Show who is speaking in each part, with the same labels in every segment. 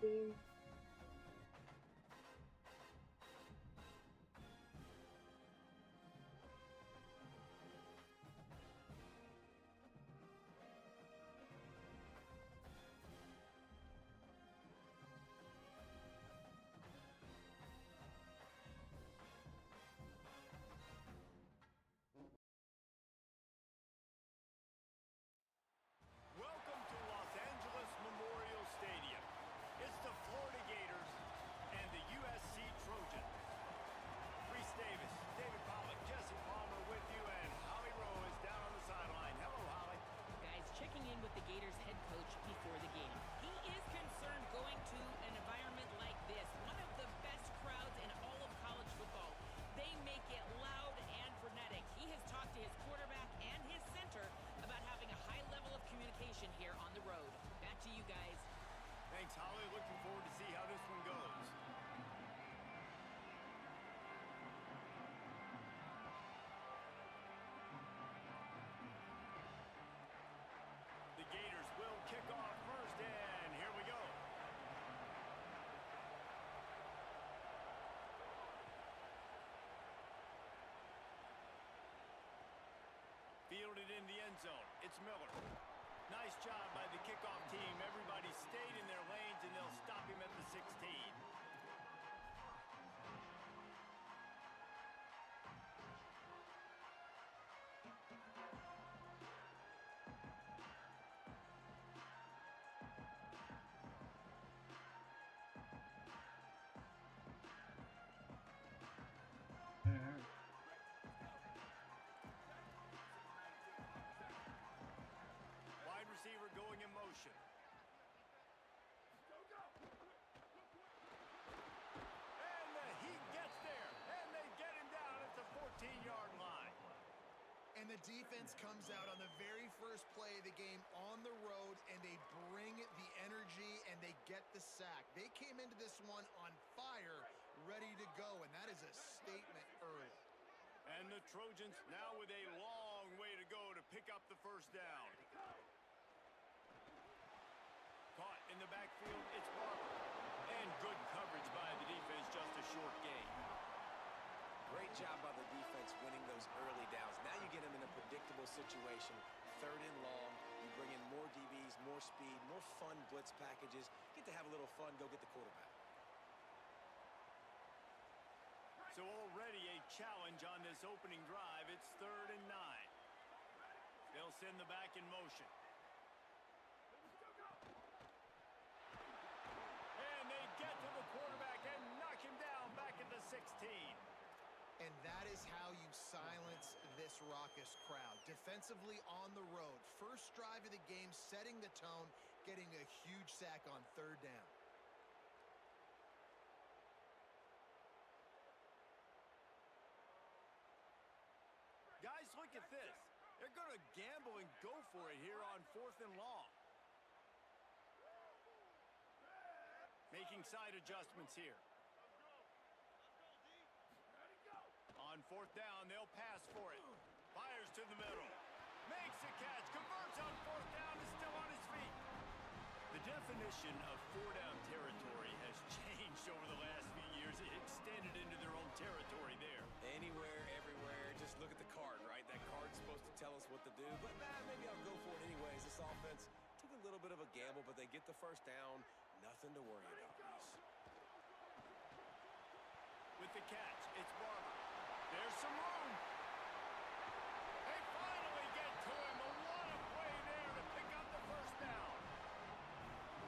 Speaker 1: game.
Speaker 2: Welcome to Los Angeles Memorial Stadium. It's the Florida Gators and the USC Trojans. Reese Davis, David Pollock, Jesse Palmer with you, and Holly Rowe is down on the sideline. Hello, Holly.
Speaker 3: Guys, checking in with the Gators head coach before the game. He is concerned going to an environment like this, one of the best crowds in all of college football. They make it loud and frenetic. He has talked to his quarterback and his center about having a high level of communication here on the road. Back to you guys.
Speaker 2: Thanks, Holly. Looking forward to see how this one goes. The Gators will kick off first, and here we go. Fielded in the end zone. It's Miller. Nice job by the kickoff team. Everybody stayed in their lanes, and they'll stop him at the 16. Wide receiver going in motion. And he gets there, and they get him down at the 14-yard line.
Speaker 4: And the defense comes out on the very first play of the game on the road, and they bring the energy, and they get the sack. They came into this one on fire, ready to go, and that is a statement early.
Speaker 2: And the Trojans now with a long way to go to pick up the first down. Caught in the backfield, it's Barber. And good coverage by the defense, just a short gain.
Speaker 5: Great job by the defense winning those early downs. Now you get them in a predictable situation. Third and long, you bring in more DBs, more speed, more fun blitz packages. Get to have a little fun, go get the quarterback.
Speaker 2: So already a challenge on this opening drive. It's 3rd and 9. They'll send the back in motion. And they get to the quarterback and knock him down back at the 16.
Speaker 4: And that is how you silence this raucous crowd. Defensively on the road. First drive of the game, setting the tone, getting a huge sack on 3rd down.
Speaker 2: Guys, look at this. They're going to gamble and go for it here on 4th and long. Making side adjustments here. On 4th down, they'll pass for it. Fires to the middle. Makes a catch. Converts on 4th down. Is still on his feet. The definition of 4-down territory has changed over the last few years. It extended into their own territory there.
Speaker 5: Anywhere, everywhere, just look at the card, right? That card's supposed to tell us what to do, but maybe I'll go for it anyways. This offense took a little bit of a gamble, but they get the first down. Nothing to worry about.
Speaker 2: With the catch, it's Barber. There's some room. They finally get to him. A lot of play there to pick up the first down.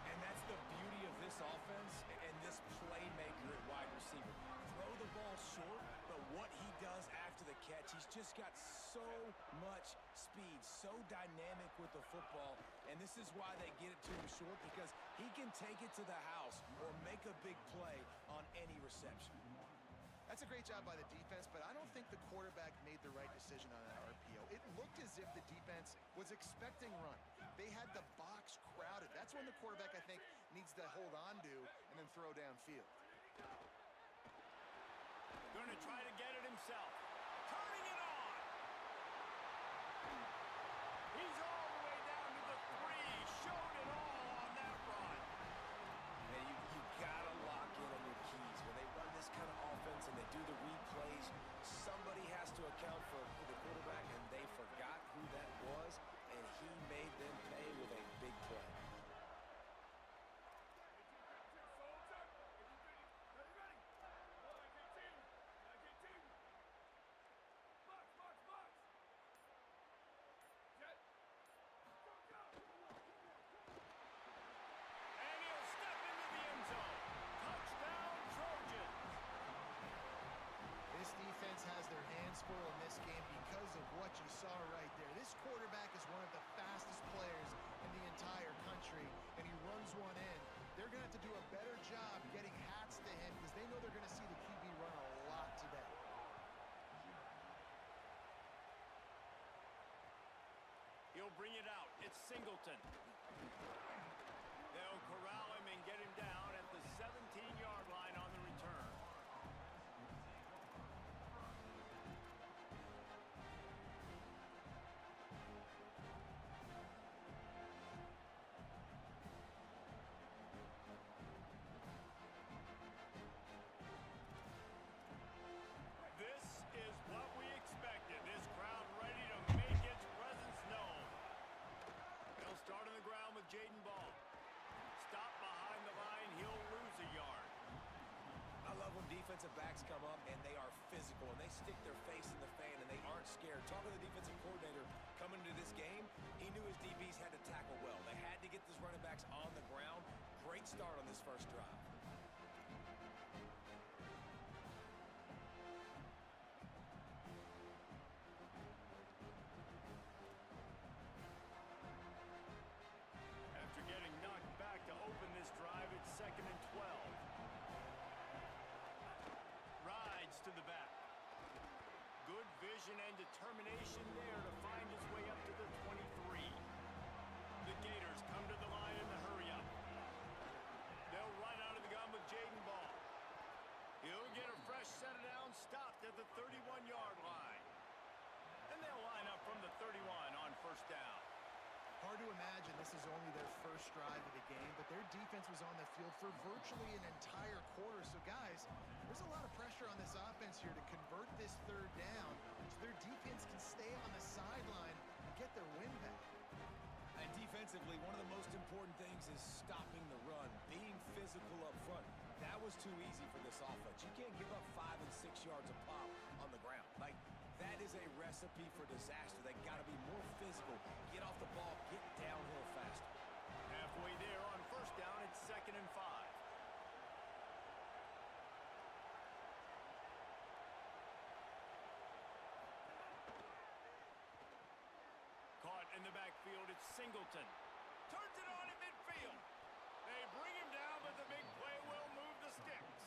Speaker 6: And that's the beauty of this offense and this playmaker at wide receiver. Throw the ball short, but what he does after the catch, he's just got so much speed, so dynamic with the football, and this is why they get it to him short, because he can take it to the house or make a big play on any reception.
Speaker 4: That's a great job by the defense, but I don't think the quarterback made the right decision on that RPO. It looked as if the defense was expecting run. They had the box crowded. That's when the quarterback, I think, needs to hold on to and then throw downfield.
Speaker 2: Going to try to get it himself. Turning it on. He's all the way down to the 3. Showed it all on that run.
Speaker 5: And
Speaker 4: one in. They're going to have to do a better job getting hats to him because they know they're going to see the QB run a lot today.
Speaker 2: He'll bring it out. It's Singleton. They'll corral him and get him down at the 17-yard line on the return. This is what we expected. This crowd ready to make its presence known. They'll start on the ground with Jaden Ball. Stop behind the line. He'll lose a yard.
Speaker 5: I love when defensive backs come up and they are physical and they stick their face in the fan and they aren't scared. Talking to the defensive coordinator coming into this game, he knew his DBs had to tackle well. They had to get these running backs on the ground. Great start on this first drive.
Speaker 2: After getting knocked back to open this drive, it's 2nd and 12. Rides to the back. Good vision and determination there to find his way up to the 23. The Gators come to the line in the hurry-up. They'll run out of the gun with Jaden Ball. He'll get a fresh set of downs, stopped at the 31-yard line. And they'll line up from the 31 on first down.
Speaker 4: Hard to imagine this is only their first drive of the game, but their defense was on the field for virtually an entire quarter. So, guys, there's a lot of pressure on this offense here to convert this third down so their defense can stay on the sideline and get their win back.
Speaker 5: And defensively, one of the most important things is stopping the run, being physical up front. That was too easy for this offense. You can't give up 5 and 6 yards a pop on the ground. Like, that is a recipe for disaster. They got to be more physical, get off the ball, get downhill faster.
Speaker 2: Halfway there on first down, it's 2nd and 5. Caught in the backfield, it's Singleton. Turns it on in midfield. They bring him down, but the big play will move the sticks.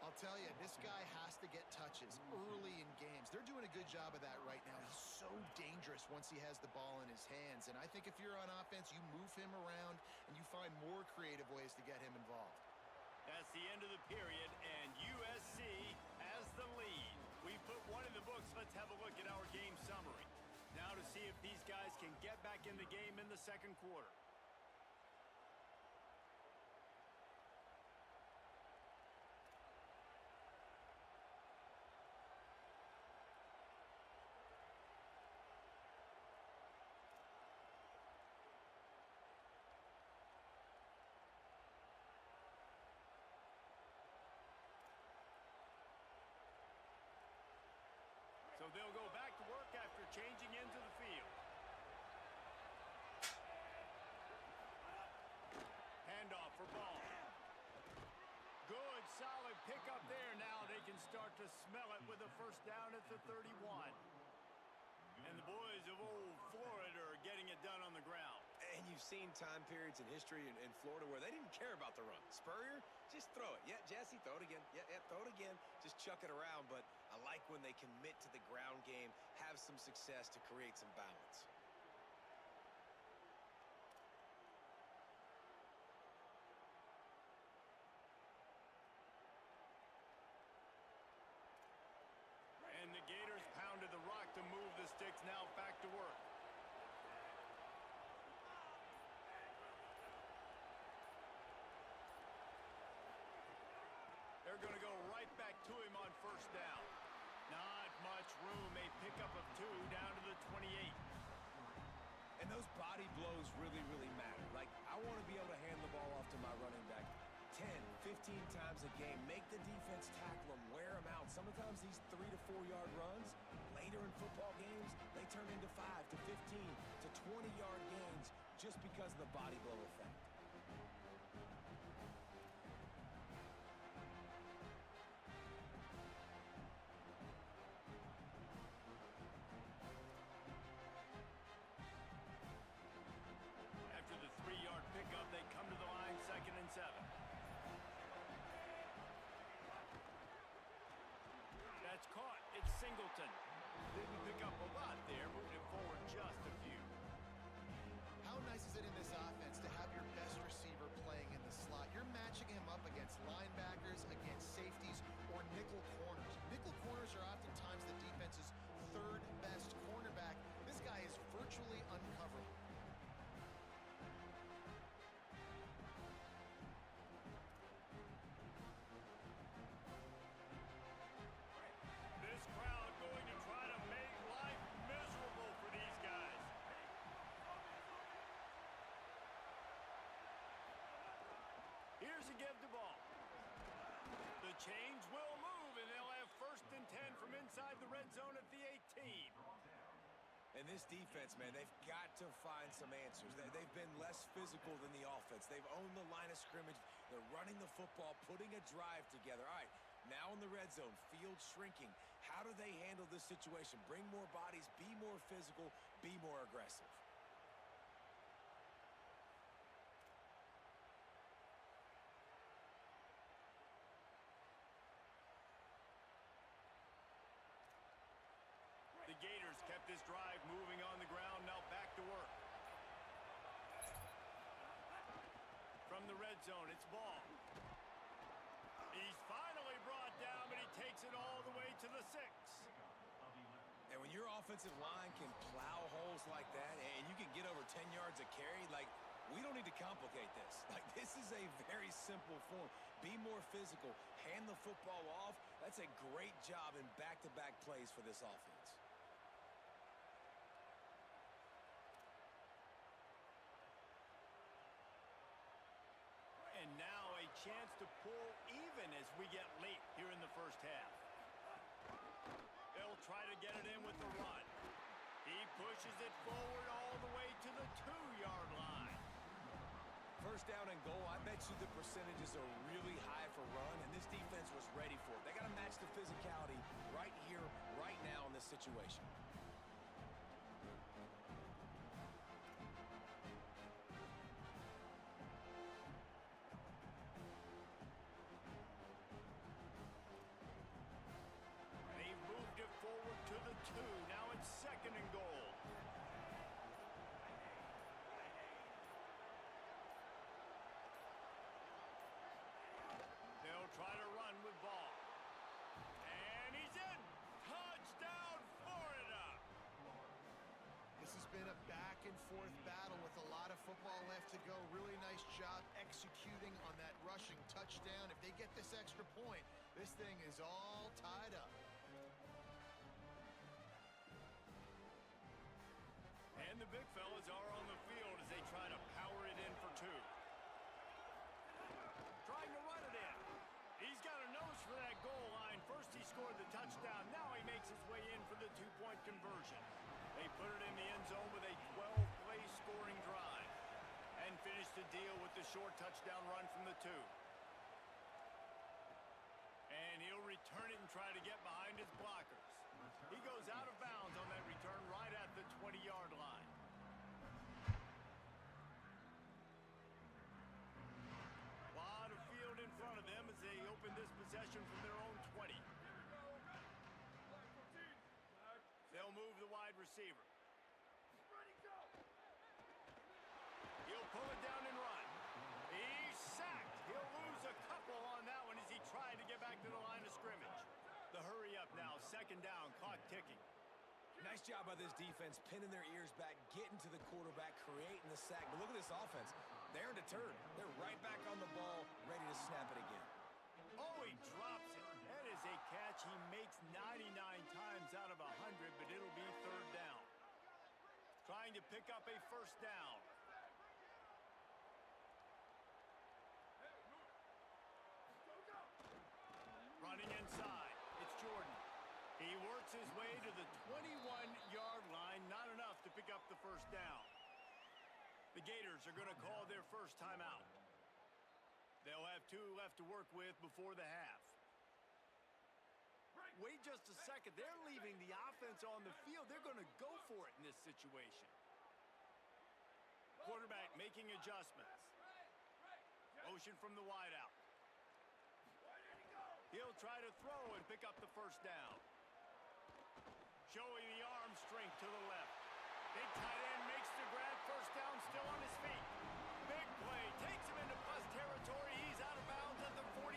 Speaker 4: I'll tell you, this guy has to get touches early in games. They're doing a good job of that right now. He's so dangerous once he has the ball in his hands. And I think if you're on offense, you move him around and you find more creative ways to get him involved.
Speaker 2: That's the end of the period, and USC has the lead. We put one in the books. Let's have a look at our game summary. Now to see if these guys can get back in the game in the second quarter. So they'll go back to work after changing into the field. Handoff for Ball. Good, solid pickup there. Now they can start to smell it with a first down at the 31. And the boys of old Florida are getting it done on the ground.
Speaker 5: And you've seen time periods in history in Florida where they didn't care about the run. Spurrier, just throw it. Yeah, Jesse, throw it again. Yeah, throw it again. Just chuck it around. But I like when they commit to the ground game, have some success to create some balance.
Speaker 2: And the Gators pounded the rock to move the sticks. Now back to work. They're going to go right back to him on first down. Not much room. A pickup of 2 down to the 28.
Speaker 5: And those body blows really, really matter. Like, I want to be able to hand the ball off to my running back 10, 15 times a game. Make the defense tackle them, wear them out. Sometimes these 3 to 4 yard runs, later in football games, they turn into 5 to 15 to 20-yard gains just because of the body blow effect.
Speaker 2: After the 3-yard pickup, they Singleton. Didn't pick up a lot there, moved it forward just a few.
Speaker 4: How nice is it in this offense to have your best receiver playing in the slot? You're matching him up against linebackers, against safeties, or nickel corners. Nickel corners are oftentimes the defense's third best cornerback. This guy is virtually uncoverable.
Speaker 2: This crowd going to try to make life miserable for these guys. Here's a give the ball. The chains will move, and they'll have 1st and 10 from inside the red zone at the 18.
Speaker 5: And this defense, man, they've got to find some answers. They've been less physical than the offense. They've owned the line of scrimmage. They're running the football, putting a drive together. All right, now in the red zone, field shrinking. How do they handle this situation? Bring more bodies, be more physical, be more aggressive.
Speaker 2: The Gators kept this drive moving on the ground, now back to work. From the red zone, it's Ball. He's finally brought down, but he takes it all the way to the 6.
Speaker 5: And when your offensive line can plow holes like that and you can get over 10 yards a carry, like, we don't need to complicate this. Like, this is a very simple form. Be more physical. Hand the football off. That's a great job in back-to-back plays for this offense.
Speaker 2: And now a chance to pull even as we get late here in the first half. They'll try to get it in with the run. He pushes it forward all the way to the 2-yard line.
Speaker 5: 1st down and goal, I bet you the percentages are really high for run, and this defense was ready for it. They got to match the physicality right here, right now in this situation.
Speaker 2: They've moved it forward to the 2. Now it's 2nd and goal. They'll try to run with Ball. And he's in. Touchdown, Florida.
Speaker 4: This has been a back-and-forth battle with a lot of football left to go. Really nice job executing on that rushing touchdown. If they get this extra point, this thing is all tied up.
Speaker 2: And the big fellas are on the field as they try to power it in for 2. Trying to run it in. He's got a nose for that goal line. First he scored the touchdown. Now he makes his way in for the 2-point conversion. They put it in the end zone with a 12-play scoring drive. And finish the deal with the short touchdown run from the 2. And he'll return it and try to get behind his blockers. He goes out of bounds on that return right at the 20-yard line. A lot of field in front of them as they open this possession from their own 20. They'll move the wide receiver. He'll pull it down and run. He's sacked. He'll lose a couple on that one as he tried to get back to the line of scrimmage. The hurry up now, 2nd down, clock ticking.
Speaker 5: Nice job by this defense, pinning their ears back, getting to the quarterback, creating the sack. But look at this offense. They're deterred. They're right back on the ball, ready to snap it again.
Speaker 2: Oh, he drops it. That is a catch he makes 99 times out of 100, but it'll be 3rd down. Trying to pick up a 1st down. Running inside, it's Jordan. He works his way to the 21-yard line, not enough to pick up the 1st down. The Gators are going to call their first timeout. They'll have 2 left to work with before the half. Wait just a second. They're leaving the offense on the field. They're going to go for it in this situation. Quarterback making adjustments. Motion from the wideout. He'll try to throw and pick up the 1st down. Showing the arm strength to the left. Big tight end makes the grab. First down, still on his feet. Big play. Takes him into plus territory. He's out of bounds at the 47.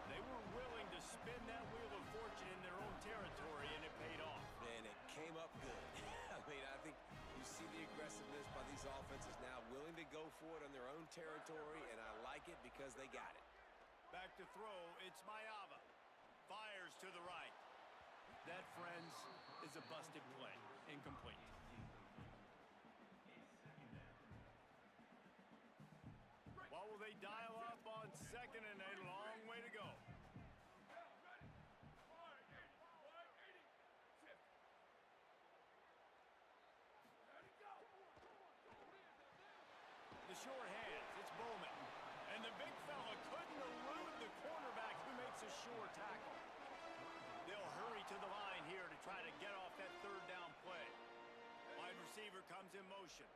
Speaker 2: They were willing to spin that wheel of fortune in their own territory, and it paid off.
Speaker 5: And it came up good. I mean, I think you see the aggressiveness by these offenses now, willing to go for it on their own territory, and I like it because they got it.
Speaker 2: Back to throw, it's Mayava. Fires to the right. That, friends, is a busted play. Incomplete. What will they dial up on second and a long way to go? The short hands, it's Bowman. And the big fella couldn't elude the cornerback who makes a sure tackle. They'll hurry to the line here to try to get off that third down play. Wide receiver comes in motion.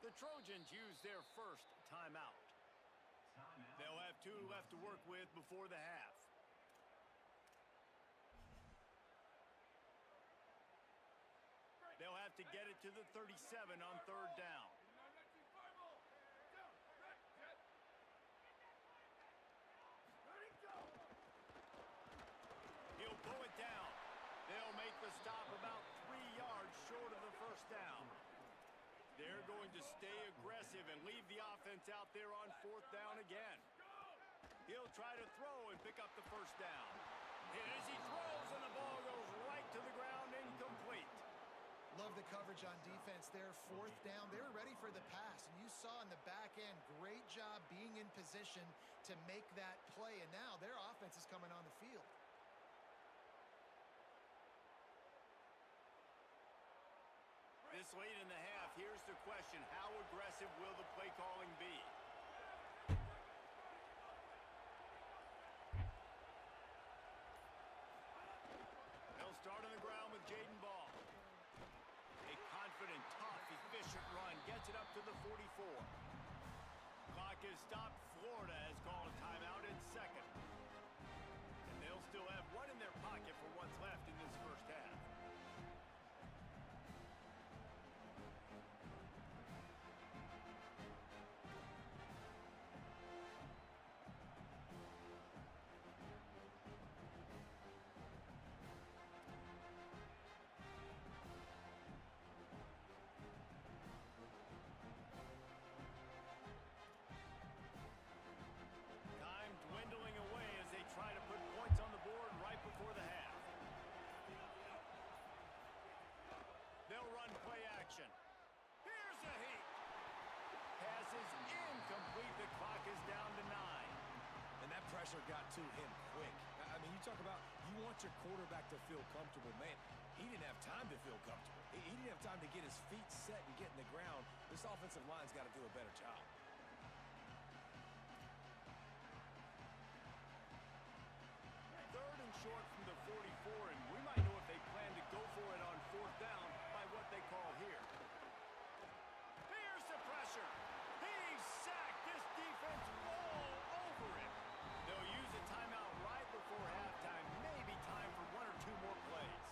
Speaker 2: The Trojans use their first timeout. They'll have 2 left to work with before the half. They'll have to get it to the 37 on third down. He'll pull it down. They'll make the stop about 3 yards short of the first down. They're going to stay aggressive and leave the offense out there on fourth down again. He'll try to throw and pick up the first down. And as he throws, and the ball goes right to the ground, incomplete.
Speaker 4: Love the coverage on defense there. Fourth down. They were ready for the pass. And you saw in the back end, great job being in position to make that play. And now their offense is coming on the field.
Speaker 2: This late in the half, here's the question. How aggressive will the play calling be? They'll start on the ground with Jaden Ball. A confident, tough, efficient run. Gets it up to the 44. Clock is stopped. Florida has called a timeout in second. And they'll still have one in their pocket for what's left in this first half. Time dwindling away as they try to put points on the board right before the half. They'll run play action. Here's a heat. Pass is incomplete. The clock is down to 9.
Speaker 5: And that pressure got to him quick. I mean, you talk about you want your quarterback to feel comfortable. Man, he didn't have time to feel comfortable. He didn't have time to get his feet set and get in the ground. This offensive line's got to do a better job.
Speaker 2: Third and short from the 44, and we might know if they plan to go for it on fourth down by what they call here. Here's the pressure. He's sacked. This defense all over him. They'll use a timeout right before halftime. Maybe time for 1 or 2 more plays.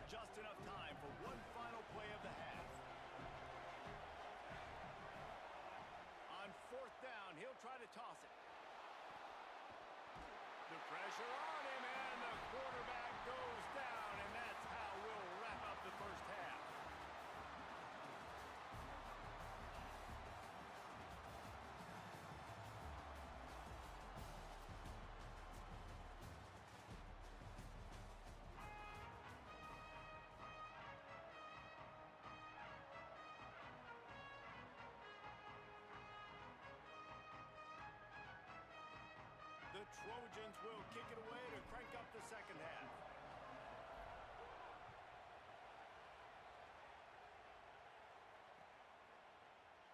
Speaker 2: Just enough time for one final play of the half. On fourth down, he'll try to toss it. The pressure on him, and the quarterback goes down, and that's how we'll wrap up the first half. The Trojans will kick it away to crank up the second half.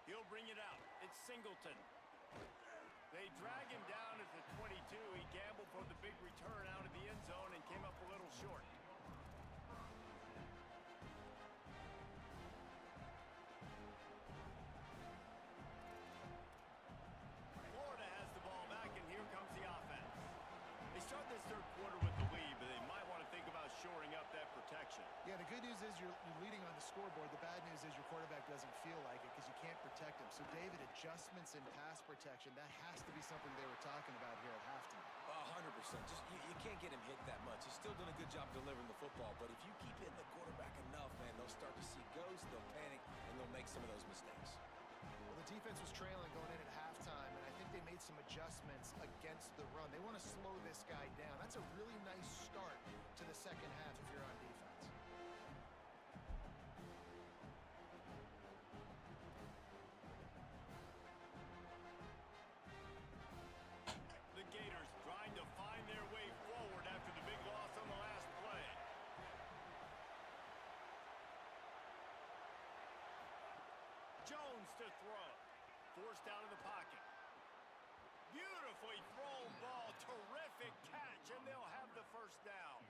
Speaker 2: He'll bring it out. It's Singleton. They drag him down at the 22. He gambled for the big return out of the end zone and came up a little short. Florida has the ball back, and here comes the offense. They start this third quarter with the lead, but they might want to think about shoring up that protection.
Speaker 4: Yeah, the good news is you're leading on the scoreboard. The bad news is your quarterback doesn't feel like it because you can't protect him. So, David, adjustments in pass protection, that has to be something they were talking about here at halftime.
Speaker 5: 100%. Just you can't get him hit that much. He's still doing a good job delivering the football, but if you keep hitting the quarterback enough, man, they'll start to see ghosts, they'll panic, and they'll make some of those mistakes.
Speaker 4: Well, the defense was trailing going in at halftime, and I think they made some adjustments against the run. They want to slow this guy down. That's a really nice start to the second half if you're on defense.
Speaker 2: The Gators trying to find their way forward after the big loss on the last play. Jones to throw. Forced out of the pocket. Beautifully thrown ball. Terrific catch, and they'll have the first down.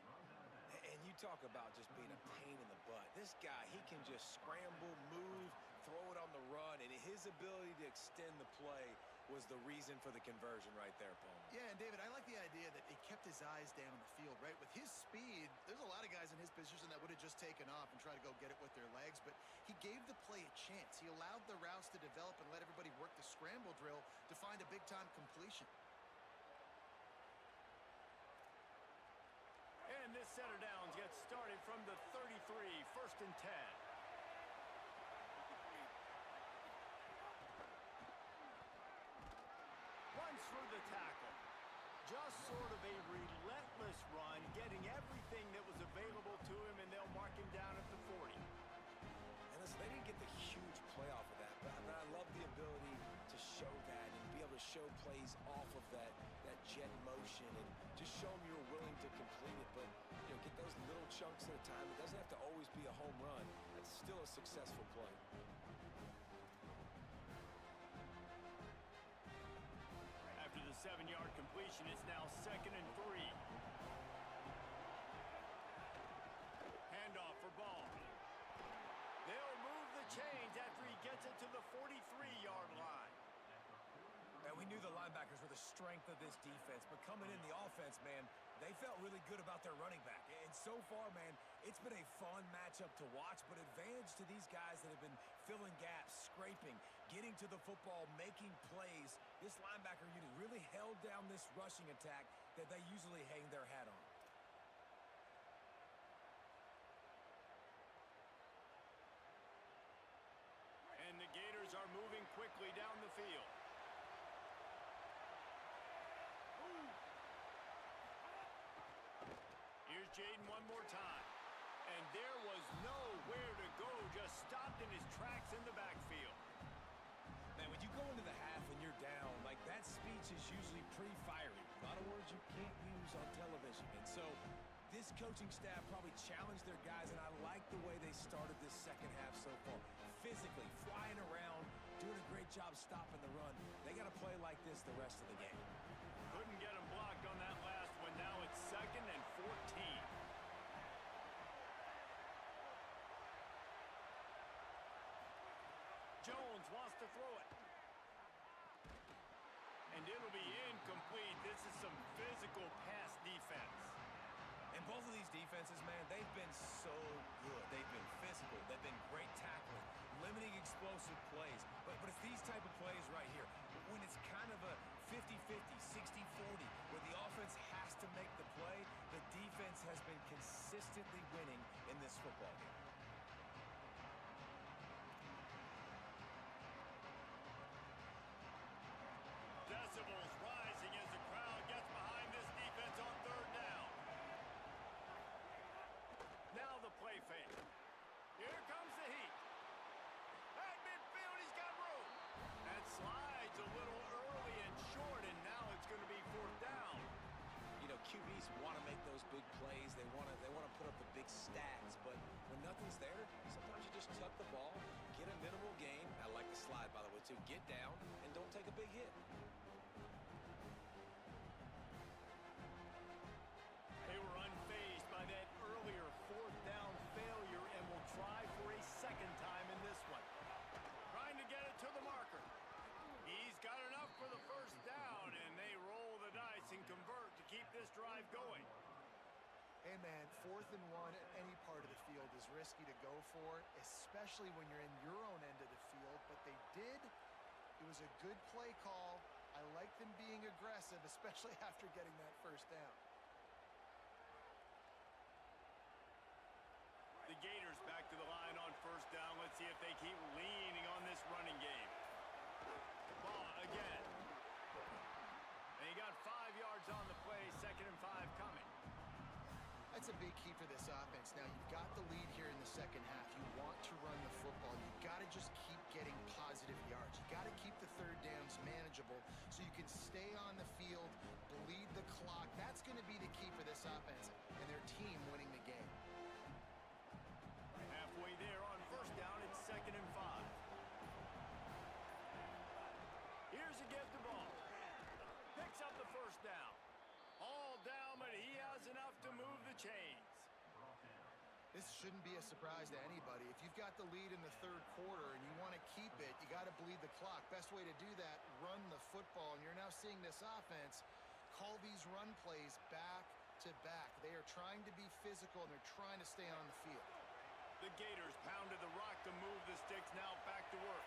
Speaker 5: And you talk about just being a pain in the butt. This guy, he can just scramble, move, throw it on the run, and his ability to extend the play was the reason for the conversion right there, Paul.
Speaker 4: Yeah, and David, I like the idea that he kept his eyes down the field, right? With his speed, there's a lot of guys in his position that would have just taken off and tried to go get it with their legs, but he gave the play a chance. He allowed the routes to develop and let everybody work the scramble drill to find a big-time completion.
Speaker 2: And this set of downs gets started from the 33, 1st and 10. Runs through the tackle. Just sort of a relentless run, getting everything that was available to him, and they'll mark him down at the 40.
Speaker 5: And listen, they didn't get the huge play off of that, but I love the ability to show that and be able to show plays off of that jet motion and just show them you're willing to complete it, but get those little chunks at a time. It doesn't have to always be a home run. That's still a successful play.
Speaker 2: After the 7-yard completion, it's now 2nd and 3. Handoff for Ball. They'll move the chains after he gets it to the 43-yard line.
Speaker 6: And we knew the linebackers were the strength of this defense, but coming in the offense, man, they felt really good about their running back. And so far, man, it's been a fun matchup to watch, but advantage to these guys that have been filling gaps, scraping, getting to the football, making plays. This linebacker unit really held down this rushing attack that they usually hang their hat on.
Speaker 2: And the Gators are moving quickly down the field. Here's Jaden one more time. And there was nowhere to go, just stopped in his tracks in the backfield.
Speaker 6: Man, when you go into the half and you're down, like that speech is usually pretty fiery. A lot of words you can't use on television. And so this coaching staff probably challenged their guys, and I like the way they started this second half so far. Physically, flying around, doing a great job stopping the run. They got to play like this the rest of the game.
Speaker 2: Couldn't get him blocked on that last one. Now it's 2nd and 14. Jones wants to throw it. And it'll be incomplete. This is some physical pass defense.
Speaker 6: And both of these defenses, man, they've been so good. They've been physical. They've been great tackling, limiting explosive plays. But it's these type of plays right here, when it's kind of a 50-50, 60-40, where the offense has to make the play, the defense has been consistently winning in this football game.
Speaker 2: Decibels rising as the crowd gets behind this defense on 3rd down. Now the play fake. Here comes the heat. At midfield, he's got room. That slides a little early and short, and now it's going to be 4th down.
Speaker 5: QBs want to make those big plays. They want to put up the big stats, but when nothing
Speaker 4: Hey, man, 4th and 1 at any part of the field is risky to go for, especially when you're in your own end of the field. But they did. It was a good play call. I like them being aggressive, especially after getting that first down.
Speaker 2: The Gators back to the line on first down. Let's see if they keep leaning on this running game. Ball again. And he got 5 yards on the play. 2nd and 5 coming.
Speaker 4: That's a big key for this offense. Now, you've got the lead here in the second half. You want to run the football. You've got to just keep getting positive yards. You've got to keep the third downs manageable so you can stay on the field, bleed the clock. That's going to be the key for this offense and their team winning the game.
Speaker 2: Halfway there on first down, it's 2nd and 5. Here's a give the ball. Picks up the first down. All down, but he has enough to move the chains.
Speaker 4: This shouldn't be a surprise to anybody. If you've got the lead in the third quarter and you want to keep it, you got to bleed the clock. Best way to do that, run the football. And you're now seeing this offense call these run plays back to back. They are trying to be physical, and they're trying to stay on the field.
Speaker 2: The Gators pounded the rock to move the sticks, now back to work.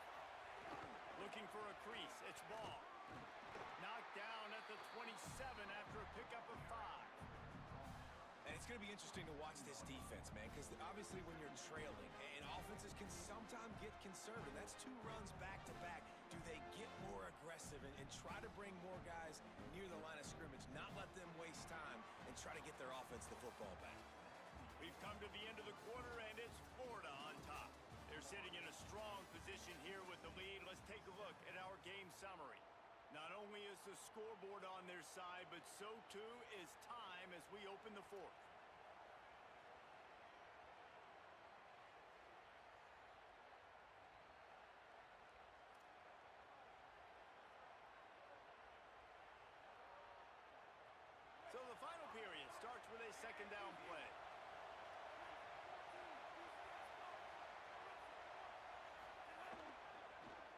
Speaker 2: Looking for a crease. It's Ball. Knocked down at the 27 after a pickup of 5.
Speaker 5: And it's going to be interesting to watch this defense, man, because obviously when you're trailing, and offenses can sometimes get conservative. That's 2 runs back-to-back. Do they get more aggressive and try to bring more guys near the line of scrimmage, not let them waste time, and try to get their offense the football back?
Speaker 2: We've come to the end of the quarter, and it's Florida on top. They're sitting in a strong position here with the lead. Let's take a look at our game summary. Not only is the scoreboard on their side, but so too is time as we open the 4th. So the final period starts with a 2nd down play.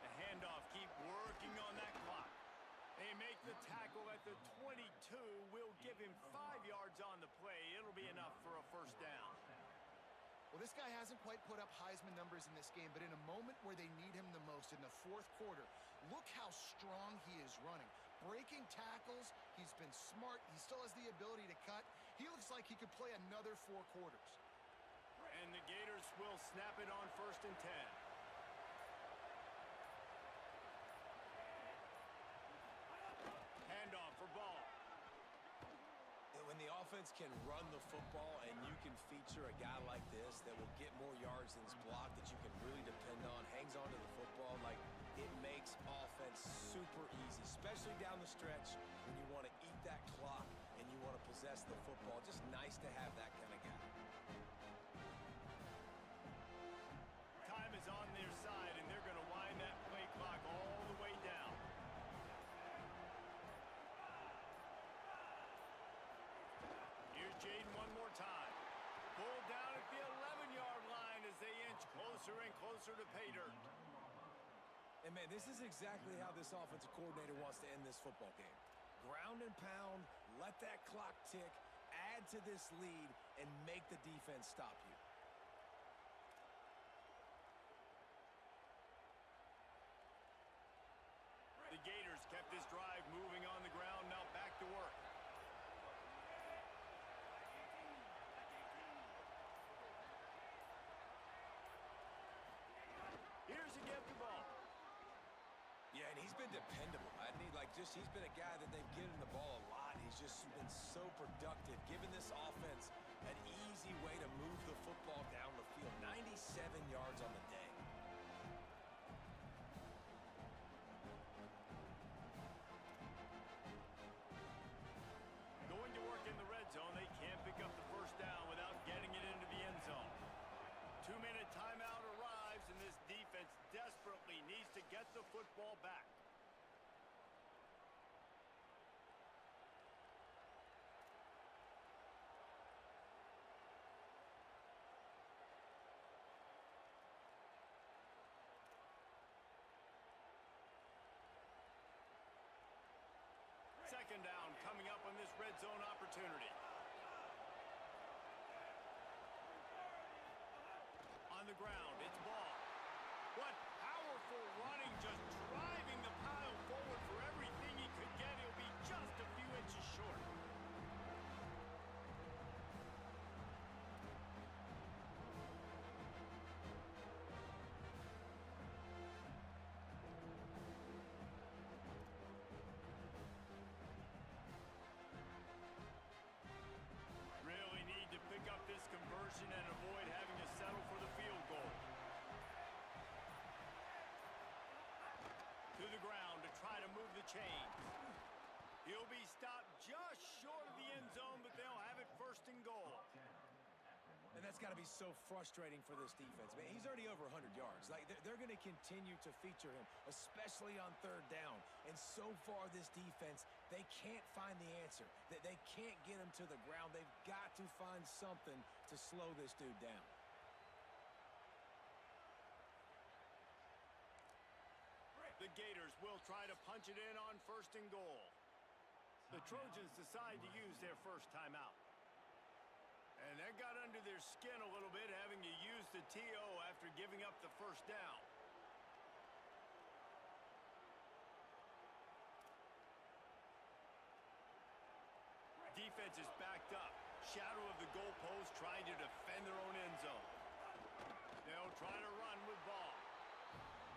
Speaker 2: The handoff, keep working on that clock. They make the tackle at the 22. Will give him 5 yards on the play. It'll be enough for a first down.
Speaker 4: Well, this guy hasn't quite put up Heisman numbers in this game, but in a moment where they need him the most, in the 4th quarter, look how strong he is running. Breaking tackles, he's been smart. He still has the ability to cut. He looks like he could play another 4 quarters.
Speaker 2: And the Gators will snap it on 1st and 10. Handoff for Ball.
Speaker 5: When the offense can run the football and you can feature a guy like this that will get more yards than his block, that you can really depend on, hangs on to the football, like, it makes offense super easy, especially down the stretch when you want to eat that clock and you want to possess the football. Just nice to have that kind of guy.
Speaker 2: Time is on their side, and they're going to wind that play clock all the way down. Here's Jaden one more time. Pulled down at the 11-yard line as they inch closer and closer to pay dirt.
Speaker 5: And, man, this is exactly how this offensive coordinator wants to end this football game. Ground and pound, let that clock tick, add to this lead, and make the defense stop you.
Speaker 2: The Gators kept this drive moving on the ground, now back to work. Here's a give the ball.
Speaker 5: Yeah, and he's been dependable, hasn't he? Like, he's been a guy that they've given the ball a lot. He's just been so productive, giving this offense an easy way to move the football down the field. 97 yards on the day.
Speaker 2: Going to work in the red zone. They can't pick up the first down without getting it into the end zone. 2-minute timeout arrives, and this defense desperately needs to get the football back. Second down coming up on this red zone opportunity. the ground. It's ball. What powerful running, just driving the pile forward for everything he could get. He'll be just a few inches short. Really need to pick up this conversion and avoid having to settle for the field goal. To the ground to try to move the chains. He'll be stopped just short of the end zone, but they'll have it first and goal.
Speaker 6: And that's got to be so frustrating for this defense. Man, he's already over 100 yards. Like, they're going to continue to feature him, especially on third down. And so far, this defense, they can't find the answer. They can't get him to the ground. They've got to find something to slow this dude down.
Speaker 2: The Gators will try to punch it in on first and goal. The Trojans decide to use their first timeout. And that got under their skin a little bit, having to use the TO after giving up the first down. Defense is backed up. Shadow of the goalpost trying to defend their own end zone. They'll try to run with ball.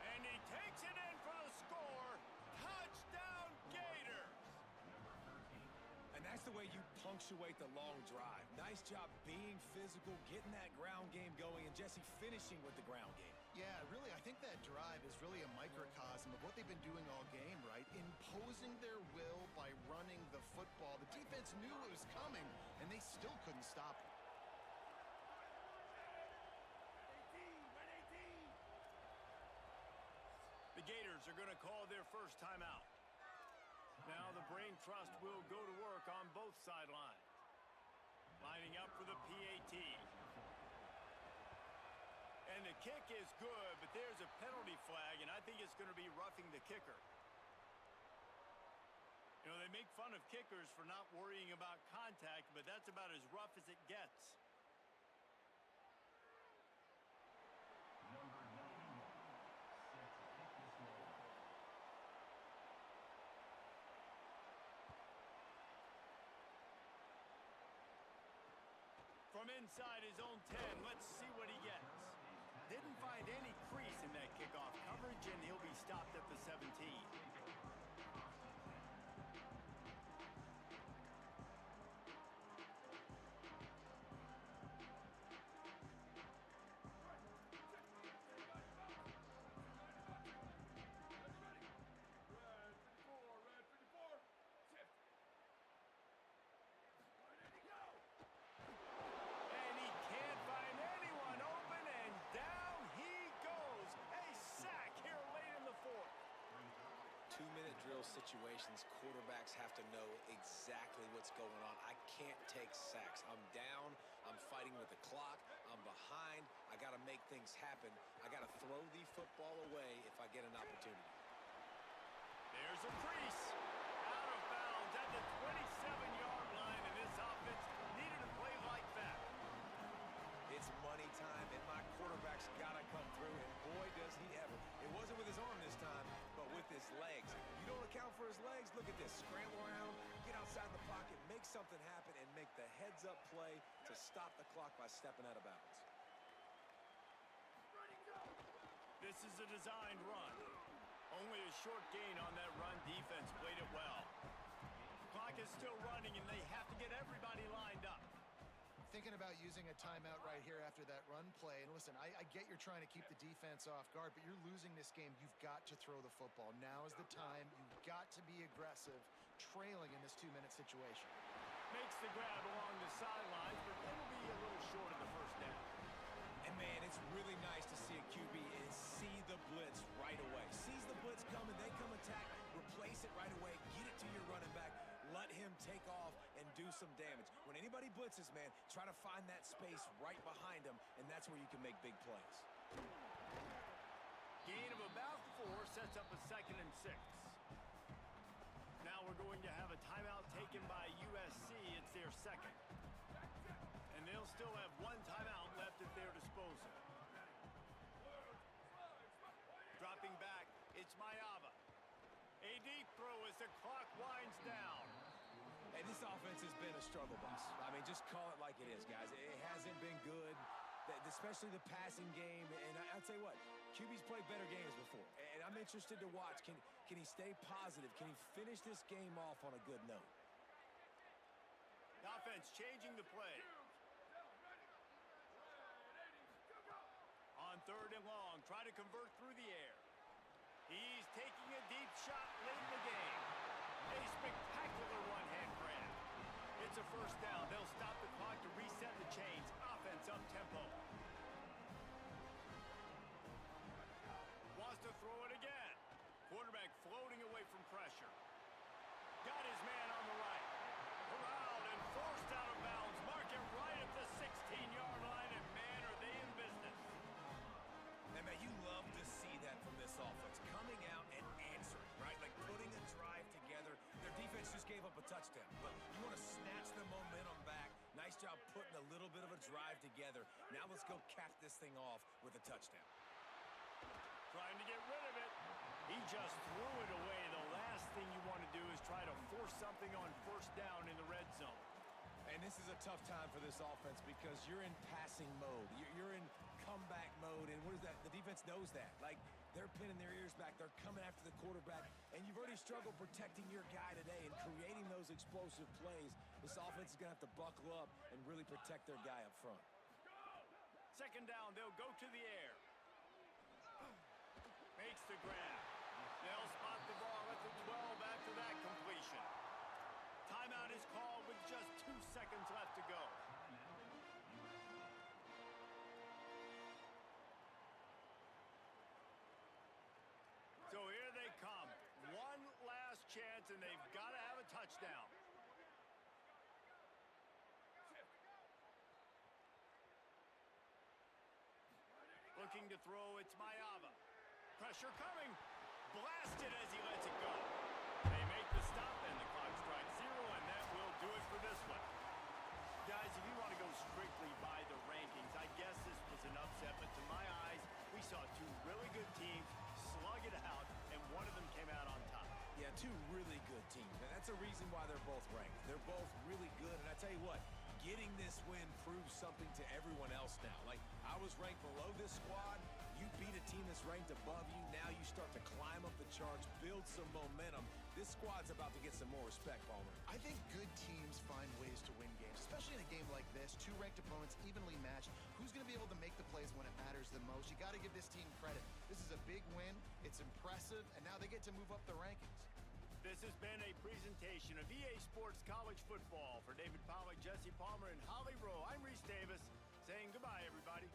Speaker 2: And he takes it in for the score. Touchdown, Gators!
Speaker 6: And that's the way you punctuate the long drive. Nice job being physical, getting that ground game going, and Jesse finishing with the ground game.
Speaker 4: Yeah, really, I think that drive is really a microcosm of what they've been doing all game, right? Imposing their will by running the football. The defense knew it was coming, and they still couldn't stop it.
Speaker 2: The Gators are going to call their first timeout. Now the brain trust will go to work on both sidelines. Lining up for the PAT. And the kick is good, but there's a penalty flag, and I think it's going to be roughing the kicker. You know, they make fun of kickers for not worrying about contact, but that's about as rough as it gets. From inside his own 10, let's see what he gets. Didn't find any crease in that kickoff coverage, and he'll be stopped at the 17.
Speaker 5: Situations, quarterbacks have to know exactly what's going on. I can't take sacks. I'm down. I'm fighting with the clock. I'm behind. I got to make things happen. I got to throw the football away if I get an opportunity.
Speaker 2: There's a crease. Out of bounds at the 27-yard line, and this offense needed a play like that.
Speaker 6: It's money time, and my quarterback's got to come through, and boy, does he ever. It wasn't with his arm this time, but with his legs. You don't account for his legs? Look at this. Scramble around, get outside the pocket, make something happen, and make the heads-up play to stop the clock by stepping out of bounds.
Speaker 2: This is a designed run. Only a short gain on that run. Defense played it well. Clock is still running, and they have to get everybody lined up.
Speaker 4: Thinking about using a timeout right here after that run play. And listen, I get you're trying to keep the defense off guard, but you're losing this game. You've got to throw the football. Now is the time. You've got to be aggressive, trailing in this 2-minute situation.
Speaker 2: Makes the grab along the sidelines, but it'll be a little short of the first down.
Speaker 6: And man, it's really nice to see a QB and see the blitz right away. Sees the blitz coming, they come attack, replace it right away, get it to your running back, let him take off and do some damage. When anybody blitzes, man, try to find that space right behind them, and that's where you can make big plays.
Speaker 2: Gain of about 4 sets up a 2nd and 6. Now we're going to have a timeout taken by USC. It's their 2nd. And they'll still have 1 timeout left at their disposal. It's Mayava. A deep throw as the clock winds down.
Speaker 6: Hey, this offense has been a struggle bus. I mean, just call it like it is, guys. It hasn't been good, especially the passing game. And I'll tell you what, QB's played better games before. And I'm interested to watch. Can he stay positive? Can he finish this game off on a good note?
Speaker 2: The offense changing the play. On 3rd and long, trying to convert through the air. He's taking a deep shot late in the game. A spectacular one-hand grab. It's a first down. They'll stop the clock to reset the chains. Offense up-tempo. Wants to throw it again. Quarterback floating away from pressure. Got his man on the right. Corralled and forced out of bounds. Marking right at the 16-yard line, and man, are they in business.
Speaker 6: And man, you love to see that from this offense. Coming out and answering, right? Like putting a drive together. Their defense just gave up a touchdown. But you want to snatch the momentum back. Nice job putting a little bit of a drive together. Now let's go cap this thing off with a touchdown.
Speaker 2: Trying to get rid of it. He just threw it away. The last thing you want to do is try to force something on first down in the red zone.
Speaker 6: And this is a tough time for this offense because you're in passing mode. You're in comeback mode, and what is that? The defense knows that. Like, they're pinning their ears back. They're coming after the quarterback, and you've already struggled protecting your guy today and creating those explosive plays. This offense is going to have to buckle up and really protect their guy up front.
Speaker 2: 2nd down, they'll go to the air. Makes the grab. They'll spot the ball at the 12 after that completion. Timeout is called with just 2 seconds left to go. So here they come. One last chance, and they've got to have a touchdown. Looking to throw, it's Mayava. Pressure coming. Blasted as he lets it go. They make the stop, and the clock strikes 0, and that will do it for this one. Guys, if you want to go strictly by the rankings, I guess this was an upset, but to my eyes, we saw 2 really good teams slug it out, and one of them came out on top.
Speaker 6: Yeah, 2 really good teams, and that's a reason why they're both ranked. They're both really good, and I tell you what, getting this win proves something to everyone else now. Like, I was ranked below this squad. You beat a team that's ranked above you. Now you start to climb up the charts, build some momentum. This squad's about to get some more respect, Palmer.
Speaker 4: I think good teams find ways to win games, especially in a game like this. 2 ranked opponents evenly matched. Who's going to be able to make the plays when it matters the most? You got to give this team credit. This is a big win. It's impressive, and now they get to move up the rankings.
Speaker 2: This has been a presentation of EA Sports College Football. For David Pollack, Jesse Palmer, and Holly Rowe, I'm Reese Davis saying goodbye, everybody.